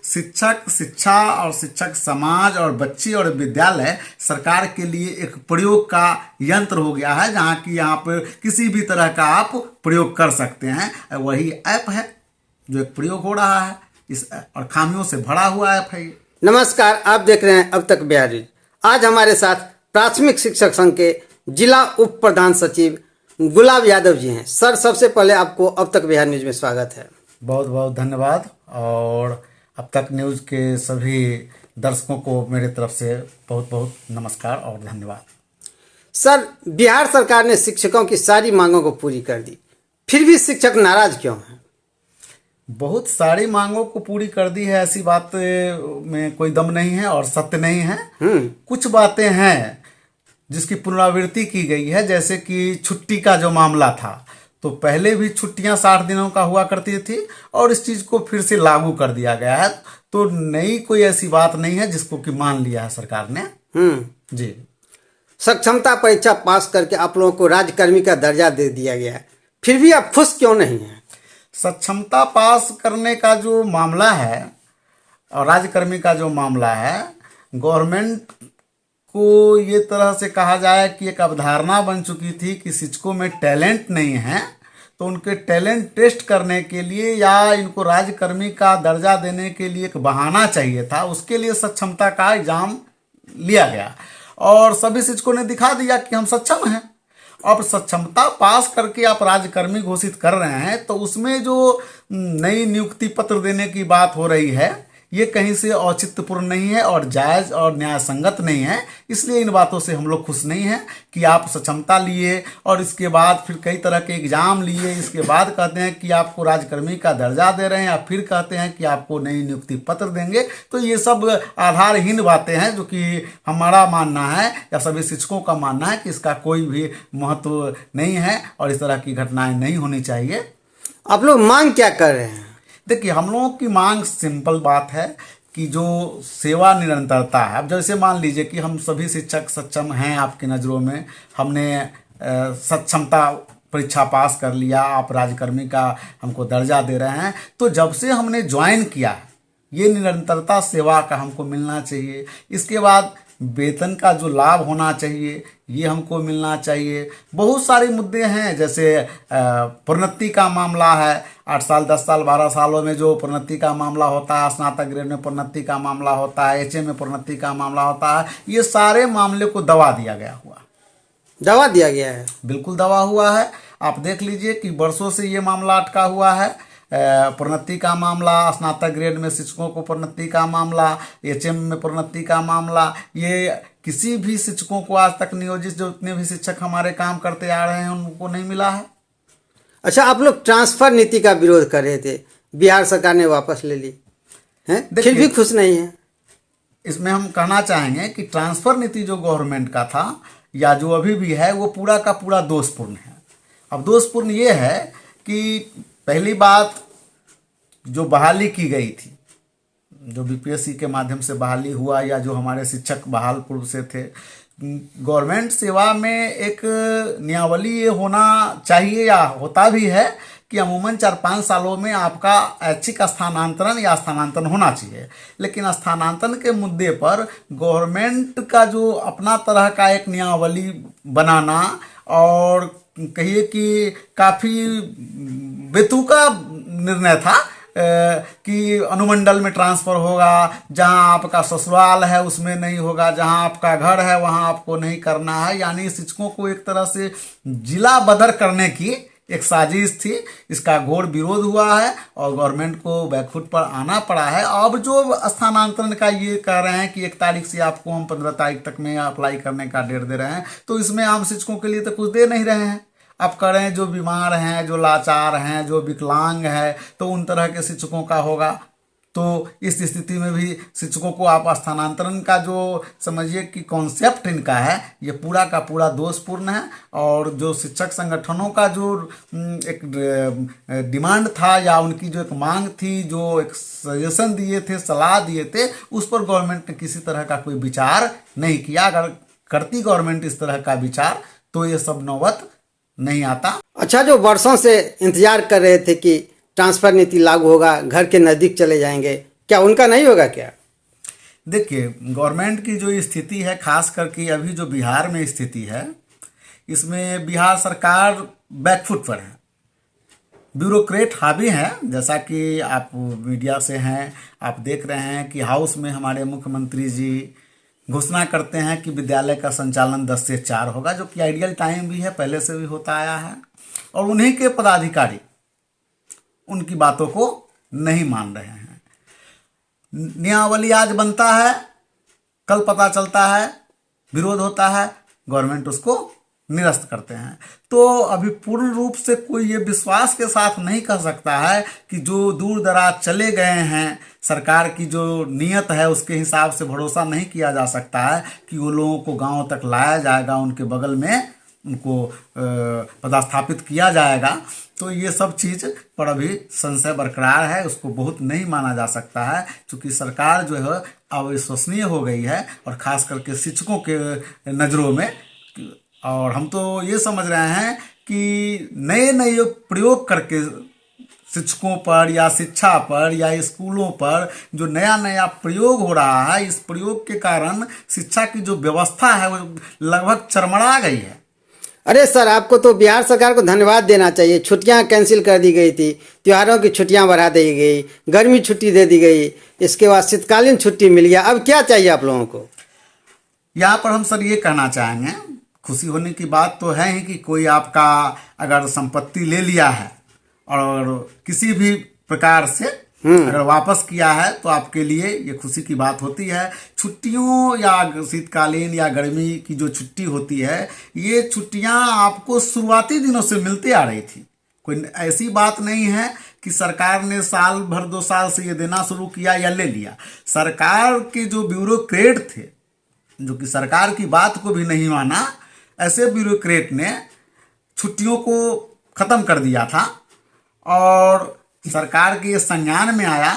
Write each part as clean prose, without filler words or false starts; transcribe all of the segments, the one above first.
शिक्षक, शिक्षा और शिक्षक समाज और बच्चे और विद्यालय सरकार के लिए एक प्रयोग का यंत्र हो गया है, जहाँ की यहाँ पर किसी भी तरह का आप प्रयोग कर सकते हैं। वही ऐप है जो एक प्रयोग हो रहा है, इस और खामियों से भरा हुआ ऐप है। नमस्कार, आप देख रहे हैं अब तक बिहार न्यूज। आज हमारे साथ प्राथमिक शिक्षक संघ के जिला उप प्रधान सचिव गुलाब यादव जी हैं। सर, सबसे पहले आपको अब तक बिहार न्यूज में स्वागत है। बहुत बहुत धन्यवाद। और अब तक न्यूज़ के सभी दर्शकों को मेरे तरफ से बहुत बहुत नमस्कार और धन्यवाद। सर, बिहार सरकार ने शिक्षकों की सारी मांगों को पूरी कर दी, फिर भी शिक्षक नाराज क्यों हैं? बहुत सारी मांगों को पूरी कर दी है, ऐसी बात में कोई दम नहीं है और सत्य नहीं है। कुछ बातें हैं जिसकी पुनरावृत्ति की गई है, जैसे कि छुट्टी का जो मामला था, तो पहले भी छुट्टियां 60 दिनों का हुआ करती थी और इस चीज़ को फिर से लागू कर दिया गया है। तो नई कोई ऐसी बात नहीं है जिसको कि मान लिया है सरकार ने। जी, सक्षमता परीक्षा पास करके आप लोगों को राज्यकर्मी का दर्जा दे दिया गया है, फिर भी आप खुश क्यों नहीं हैं? सक्षमता पास करने का जो मामला है और राज्यकर्मी का जो मामला है, गवर्नमेंट को ये तरह से कहा जाए कि एक अवधारणा बन चुकी थी कि शिक्षकों में टैलेंट नहीं है, तो उनके टैलेंट टेस्ट करने के लिए या इनको राज्यकर्मी का दर्जा देने के लिए एक बहाना चाहिए था। उसके लिए सक्षमता का एग्जाम लिया गया और सभी शिक्षकों ने दिखा दिया कि हम सक्षम हैं। अब सक्षमता पास करके आप राज्यकर्मी घोषित कर रहे हैं, तो उसमें जो नई नियुक्ति पत्र देने की बात हो रही है, ये कहीं से औचित्यपूर्ण नहीं है और जायज़ और न्याय संगत नहीं है। इसलिए इन बातों से हम लोग खुश नहीं हैं कि आप सक्षमता लिए और इसके बाद फिर कई तरह के एग्जाम लिए, इसके बाद कहते हैं कि आपको राज्यकर्मी का दर्जा दे रहे हैं या फिर कहते हैं कि आपको नई नियुक्ति पत्र देंगे। तो ये सब आधारहीन बातें हैं, जो कि हमारा मानना है या सभी शिक्षकों का मानना है कि इसका कोई भी महत्व नहीं है और इस तरह की घटनाएं नहीं होनी चाहिए। आप लोग मांग क्या कर रहे हैं? देखिए, हम लोगों की मांग सिंपल बात है कि जो सेवा निरंतरता है। अब जैसे मान लीजिए कि हम सभी शिक्षक सक्षम हैं आपकी नज़रों में, हमने सक्षमता परीक्षा पास कर लिया, आप राज्यकर्मी का हमको दर्जा दे रहे हैं, तो जब से हमने ज्वाइन किया, ये निरंतरता सेवा का हमको मिलना चाहिए। इसके बाद वेतन का जो लाभ होना चाहिए ये हमको मिलना चाहिए। बहुत सारे मुद्दे हैं, जैसे प्रोन्नति का मामला है, 8 साल 10 साल 12 सालों में जो प्रोन्नति का मामला होता है, स्नातक ग्रेड में प्रोन्नति का मामला होता है, HA में प्रोन्नति का मामला होता है, ये सारे मामले को दबा दिया गया हुआ। दबा दिया गया है? बिल्कुल दबा हुआ है। आप देख लीजिए कि वर्षों से ये मामला अटका हुआ है। प्रोन्नति का मामला, स्नातक ग्रेड में शिक्षकों को प्रोन्नति का मामला, HM में प्रोन्नति का मामला, ये किसी भी शिक्षकों को आज तक नियोजित जो उतने भी शिक्षक हमारे काम करते आ रहे हैं उनको नहीं मिला है। अच्छा, आप लोग ट्रांसफर नीति का विरोध कर रहे थे, बिहार सरकार ने वापस ले ली है, फिर भी खुश नहीं है? इसमें हम कहना चाहेंगे कि ट्रांसफर नीति जो गवर्नमेंट का था या जो अभी भी है, वो पूरा का पूरा दोषपूर्ण है। अब दोषपूर्ण ये है कि पहली बात, जो बहाली की गई थी, जो BPSC के माध्यम से बहाली हुआ या जो हमारे शिक्षक बहाल पूर्व से थे, गवर्नमेंट सेवा में एक नियमावली ये होना चाहिए या होता भी है कि अमूमन 4-5 सालों में आपका ऐच्छिक स्थानांतरण या स्थानांतरण होना चाहिए। लेकिन स्थानांतरण के मुद्दे पर गवर्नमेंट का जो अपना तरह का एक नियमावली बनाना और कहिए कि काफ़ी बेतुका निर्णय था कि अनुमंडल में ट्रांसफ़र होगा, जहां आपका ससुराल है उसमें नहीं होगा, जहां आपका घर है वहां आपको नहीं करना है। यानी शिक्षकों को एक तरह से जिला बदर करने की एक साजिश थी। इसका घोर विरोध हुआ है और गवर्नमेंट को बैकफुट पर आना पड़ा है। अब जो स्थानांतरण का ये कह रहे हैं कि 1 तारीख से आपको हम 15 तारीख तक में अप्लाई करने का डेट दे रहे हैं, तो इसमें आम शिक्षकों के लिए तो कुछ दे नहीं रहे हैं। अब करें जो बीमार हैं, जो लाचार हैं, जो विकलांग हैं, तो उन तरह के शिक्षकों का होगा। तो इस स्थिति में भी शिक्षकों को आप स्थानांतरण का जो समझिए कि कॉन्सेप्ट इनका है, ये पूरा का पूरा दोषपूर्ण है। और जो शिक्षक संगठनों का जो एक डिमांड था या उनकी जो एक मांग थी, जो एक सजेशन दिए थे, सलाह दिए थे, उस पर गवर्नमेंट ने किसी तरह का कोई विचार नहीं किया। अगर करती गवर्नमेंट इस तरह का विचार तो ये सब नौबत नहीं आता। अच्छा, जो वर्षों से इंतजार कर रहे थे कि ट्रांसफर नीति लागू होगा, घर के नज़दीक चले जाएंगे, क्या उनका नहीं होगा क्या? देखिए, गवर्नमेंट की जो स्थिति है, खास करके अभी जो बिहार में स्थिति है, इसमें बिहार सरकार बैकफुट पर है। ब्यूरोक्रेट हावी हैं, जैसा कि आप मीडिया से हैं, आप देख रहे हैं कि हाउस में हमारे मुख्यमंत्री जी घोषणा करते हैं कि विद्यालय का संचालन 10 से 4 होगा, जो कि आइडियल टाइम भी है, पहले से भी होता आया है। और उन्हीं के पदाधिकारी उनकी बातों को नहीं मान रहे हैं। नियमावली आज बनता है, कल पता चलता है, विरोध होता है, गवर्नमेंट उसको निरस्त करते हैं। तो अभी पूर्ण रूप से कोई ये विश्वास के साथ नहीं कह सकता है कि जो दूर दराज चले गए हैं, सरकार की जो नीयत है उसके हिसाब से भरोसा नहीं किया जा सकता है कि वो लोगों को गांव तक लाया जाएगा, उनके बगल में उनको पदस्थापित किया जाएगा। तो ये सब चीज़ पर अभी संशय बरकरार है, उसको बहुत नहीं माना जा सकता है, क्योंकि सरकार जो है अविश्वसनीय हो गई है, और ख़ास करके शिक्षकों के नज़रों में। और हम तो ये समझ रहे हैं कि नए नए प्रयोग करके शिक्षकों पर या शिक्षा पर या स्कूलों पर जो नया नया प्रयोग हो रहा है, इस प्रयोग के कारण शिक्षा की जो व्यवस्था है वो लगभग चरमरा गई है। अरे सर, आपको तो बिहार सरकार को धन्यवाद देना चाहिए। छुट्टियां कैंसिल कर दी गई थी, त्योहारों की छुट्टियां बढ़ा दी गई, गर्मी छुट्टी दे दी गई, इसके बाद शीतकालीन छुट्टी मिल गया। अब क्या चाहिए आप लोगों को? यहाँ पर हम सर ये कहना चाहेंगे, खुशी होने की बात तो है ही कि कोई आपका अगर संपत्ति ले लिया है और किसी भी प्रकार से अगर वापस किया है तो आपके लिए ये खुशी की बात होती है। छुट्टियों या शीतकालीन या गर्मी की जो छुट्टी होती है, ये छुट्टियां आपको शुरुआती दिनों से मिलती आ रही थी। कोई ऐसी बात नहीं है कि सरकार ने साल भर 2 साल से ये देना शुरू किया या ले लिया। सरकार के जो ब्यूरोक्रेट थे, जो कि सरकार की बात को भी नहीं माना, ऐसे ब्यूरोक्रेट ने छुट्टियों को ख़त्म कर दिया था। और सरकार के ये संज्ञान में आया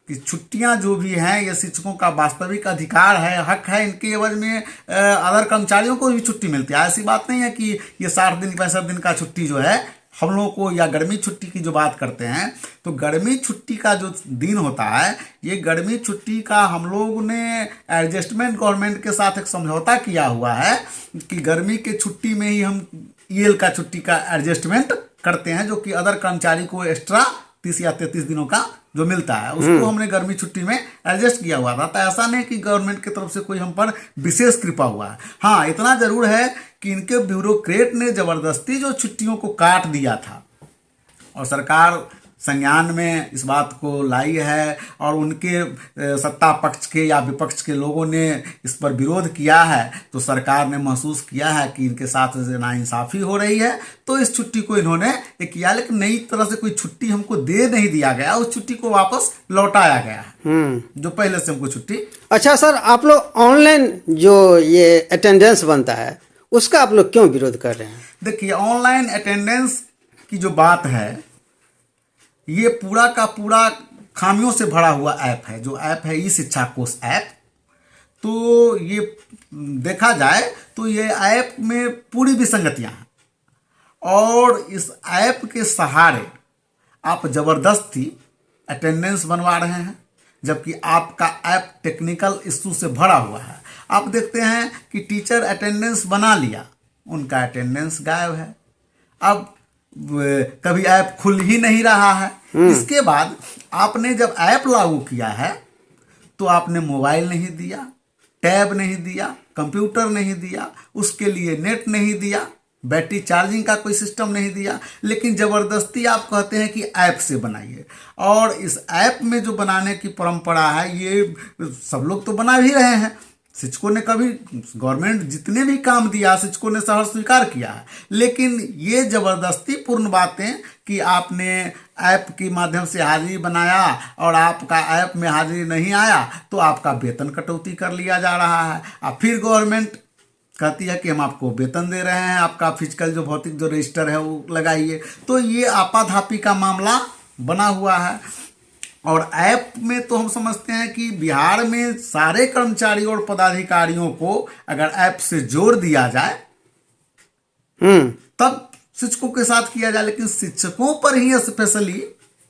कि छुट्टियां जो भी हैं ये शिक्षकों का वास्तविक अधिकार है, हक है। इनके एवज में अदर कर्मचारियों को भी छुट्टी मिलती है। ऐसी बात नहीं है कि ये 60 दिन 65 दिन का छुट्टी जो है हम लोगों को, या गर्मी छुट्टी की जो बात करते हैं, तो गर्मी छुट्टी का जो दिन होता है, ये गर्मी छुट्टी का हम लोग ने एडजस्टमेंट गवर्नमेंट के साथ एक समझौता किया हुआ है कि गर्मी के छुट्टी में ही हम ईएल का छुट्टी का एडजस्टमेंट करते हैं, जो कि अदर कर्मचारी को एक्स्ट्रा 30 या 33 दिनों का जो मिलता है उसको हमने गर्मी छुट्टी में एडजस्ट किया हुआ था। तो ऐसा नहीं कि गवर्नमेंट की तरफ से कोई हम पर विशेष कृपा हुआ है। हाँ, इतना जरूर है कि इनके ब्यूरोक्रेट ने जबरदस्ती जो छुट्टियों को काट दिया था, और सरकार संज्ञान में इस बात को लाई है, और उनके सत्ता पक्ष के या विपक्ष के लोगों ने इस पर विरोध किया है, तो सरकार ने महसूस किया है कि इनके साथ नाइंसाफ़ी हो रही है, तो इस छुट्टी को इन्होंने एक किया। लेकिन नई तरह से कोई छुट्टी हमको दे नहीं दिया गया, उस छुट्टी को वापस लौटाया गया है जो पहले से हमको छुट्टी। अच्छा सर, आप लोग ऑनलाइन जो ये अटेंडेंस बनता है उसका आप लोग क्यों विरोध कर रहे हैं? देखिए, ऑनलाइन अटेंडेंस की जो बात है, ये पूरा का पूरा खामियों से भरा हुआ ऐप है। जो ऐप है ई शिक्षा कोश ऐप, तो ये देखा जाए तो ये ऐप में पूरी विसंगतियां हैं, और इस ऐप के सहारे आप ज़बरदस्ती अटेंडेंस बनवा रहे हैं, जबकि आपका ऐप टेक्निकल इशू से भरा हुआ है। आप देखते हैं कि टीचर अटेंडेंस बना लिया, उनका अटेंडेंस गायब है। अब कभी ऐप खुल ही नहीं रहा है। इसके बाद आपने जब ऐप लागू किया है तो आपने मोबाइल नहीं दिया, टैब नहीं दिया, कंप्यूटर नहीं दिया, उसके लिए नेट नहीं दिया, बैटरी चार्जिंग का कोई सिस्टम नहीं दिया, लेकिन ज़बरदस्ती आप कहते हैं कि ऐप से बनाइए। और इस ऐप में जो बनाने की परंपरा है, ये सब लोग तो बना भी रहे हैं। शिक्षकों ने कभी, गवर्नमेंट जितने भी काम दिया शिक्षकों ने सहर्ष स्वीकार किया है, लेकिन ये ज़बरदस्ती पूर्ण बातें कि आपने ऐप के माध्यम से हाजिरी बनाया और आपका ऐप में हाजिरी नहीं आया तो आपका वेतन कटौती कर लिया जा रहा है। और फिर गवर्नमेंट कहती है कि हम आपको वेतन दे रहे हैं, आपका फिजिकल जो भौतिक जो रजिस्टर है वो लगाइए। तो ये आपाधापी का मामला बना हुआ है। और ऐप में तो हम समझते हैं कि बिहार में सारे कर्मचारियों और पदाधिकारियों को अगर ऐप से जोड़ दिया जाए तब शिक्षकों के साथ किया जाए, लेकिन शिक्षकों पर ही स्पेशली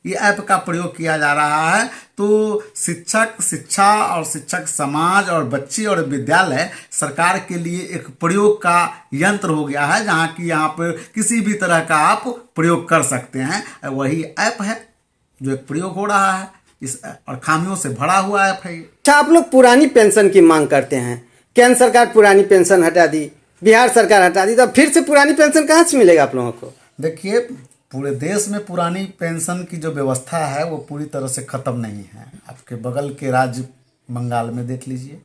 ये ऐप का प्रयोग किया जा रहा है। तो शिक्षक, शिक्षा और शिक्षक समाज और बच्चे और विद्यालय सरकार के लिए एक प्रयोग का यंत्र हो गया है, जहाँ की यहाँ पर किसी भी तरह का आप प्रयोग कर सकते हैं। वही ऐप है जो एक प्रयोग हो रहा है, इस और खामियों से भरा हुआ ऐप है ये। अच्छा, आप लोग पुरानी पेंशन की मांग करते हैं, केंद्र सरकार पुरानी पेंशन हटा दी, बिहार सरकार हटा दी, तो अब फिर से पुरानी पेंशन कहाँ से मिलेगा आप लोगों को? देखिए, पूरे देश में पुरानी पेंशन की जो व्यवस्था है वो पूरी तरह से ख़त्म नहीं है। आपके बगल के राज्य बंगाल में देख लीजिए,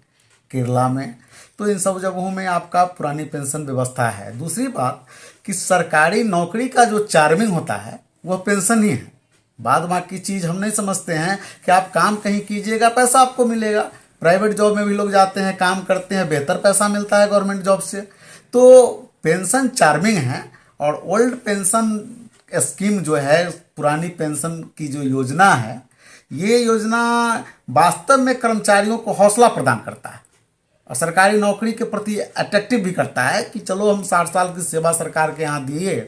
केरला में, तो इन सब जगहों में आपका पुरानी पेंशन व्यवस्था है। दूसरी बात कि सरकारी नौकरी का जो चार्मिंग होता है वह पेंशन ही है। बाद बाकी चीज़ हम नहीं समझते हैं कि आप काम कहीं कीजिएगा पैसा आपको मिलेगा। प्राइवेट जॉब में भी लोग जाते हैं, काम करते हैं, बेहतर पैसा मिलता है गवर्नमेंट जॉब से। तो पेंशन चार्मिंग है। और ओल्ड पेंशन स्कीम जो है, पुरानी पेंशन की जो योजना है, ये योजना वास्तव में कर्मचारियों को हौसला प्रदान करता है और सरकारी नौकरी के प्रति अट्रैक्टिव भी करता है कि चलो हम 60 साल की सेवा सरकार के यहाँ दिए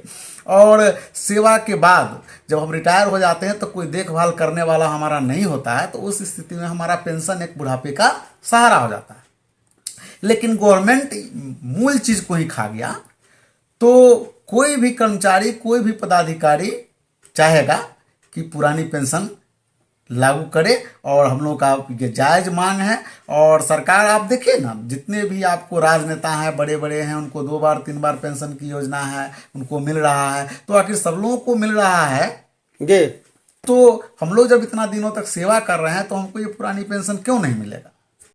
और सेवा के बाद जब हम रिटायर हो जाते हैं तो कोई देखभाल करने वाला हमारा नहीं होता है, तो उस स्थिति में हमारा पेंशन एक बुढ़ापे का सहारा हो जाता है। लेकिन गवर्नमेंट मूल चीज़ को ही खा गया। तो कोई भी कर्मचारी, कोई भी पदाधिकारी चाहेगा कि पुरानी पेंशन लागू करे, और हम लोग का ये जायज़ मांग है। और सरकार, आप देखिए ना, जितने भी आपको राजनेता हैं, बड़े बड़े हैं, उनको 2 बार 3 बार पेंशन की योजना है, उनको मिल रहा है। तो आखिर सब लोगों को मिल रहा है जी। तो हम लोग जब इतना दिनों तक सेवा कर रहे हैं तो हमको ये पुरानी पेंशन क्यों नहीं मिलेगा?